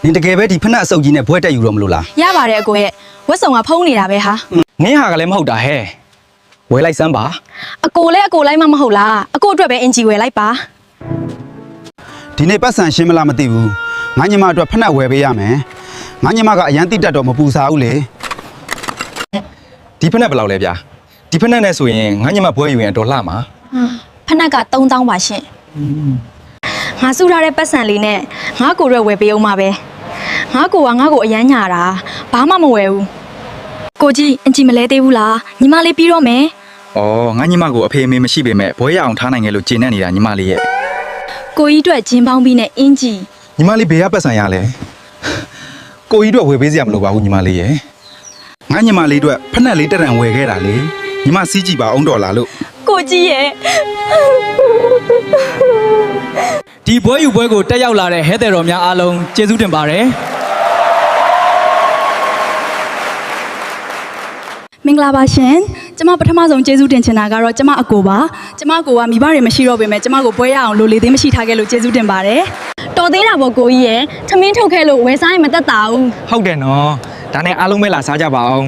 နင်တကယ်ပဲဒီဖက်နှက်အစုပ်ကြီးနဲ့ဘွဲတက်ယူတော့မလို့လား ရပါတယ်အကိုရဲ့ဝက်ဆောင်ကဖုံးနေတာပဲဟာ နင်းဟာကလည်းမဟုတ်တာဟဲ့ဝယ်လိုက်စမ်းပါ အကိုလည်းအကိုလိုက်မှမဟုတ်လားအကိုအတွက်ပဲအင်ဂျီဝယ်လိုက်ပါ ဒီနေ့ပတ်စံရှင်းမလားမသိဘူးငါညီမအတွက်ဖက်နှက်ဝယ်ပေးရမယ်ငါညီမကအရန်တိတက်တော့မပူစားဘူးလေ ဒီဖက်နဲ့ဘယ်လောက်လဲဗျာဒီဖက်နဲ့ဆိုရင်ငါညမဘွဲယူရင်တော်လှမှာ ဖနက်က3000ပါရှင်ငါစုထားတဲ့ပတ်စံလေးနဲ့ငါကိုရွက်ဝယ်ပေးအောင်ပါပဲငါကိုကငါကိုအရန်ညာတာဘာမှမဝယ်ဘူးကိုကြီးအင်ဂျီမလဲသေးဘူးလားညီမလေးပြီးတော့မယ် ဩငါညမကိုအဖေအမေမရှိပေမဲ့ဘွဲရအောင်ထားနိုင်ခဲ့လို့ကျေနပ်နေတာညီမလေးရဲ့ ကိုကြီးအတွက်ဂျင်းပေါင်းပြီးနဲ့အင်ဂျီ ညီမလေးဘေးကပတ်စံရလဲကိုကြီးတို့ဝယ်ပေးစရာမလိုပါဘူးညီမလေးရဲ့ ငါညီမလေးအတွက်ဖက်နှက်လေးတက်တန်ဝယ်ခဲ့တာလေညီမစီးကြည့်ပါအောင်တော်လားလို့ ကိုကြီးရဲ့ ဒီဘွဲယူဘွဲကိုတက်ရောက်လာတဲ့ဟဲတဲ့တော်များအားလုံးကျေးဇူးတင်ပါတယ် မင်္ဂလာပါရှင်ကျမပထမဆုံးကျေးဇူးတင်ချင်တာကတော့ကျမအကိုပါကျမကိုကမိဘတွေမရှိတော့ပေမဲ့ကျမကိုဘွဲရအောင်လိုလေသေးမရှိထားခဲ့လို့ကျေးဇူးတင်ပါတယ်တော်သေးတာပေါ့ကိုကြီးရဲ့ထမင်းထုတ်ခဲ့လို့ဝယ်စားရင်မတက်တာဘူး ဟုတ်တယ်နော်ဒါနဲ့အားလုံးပဲလာစားကြပါအောင်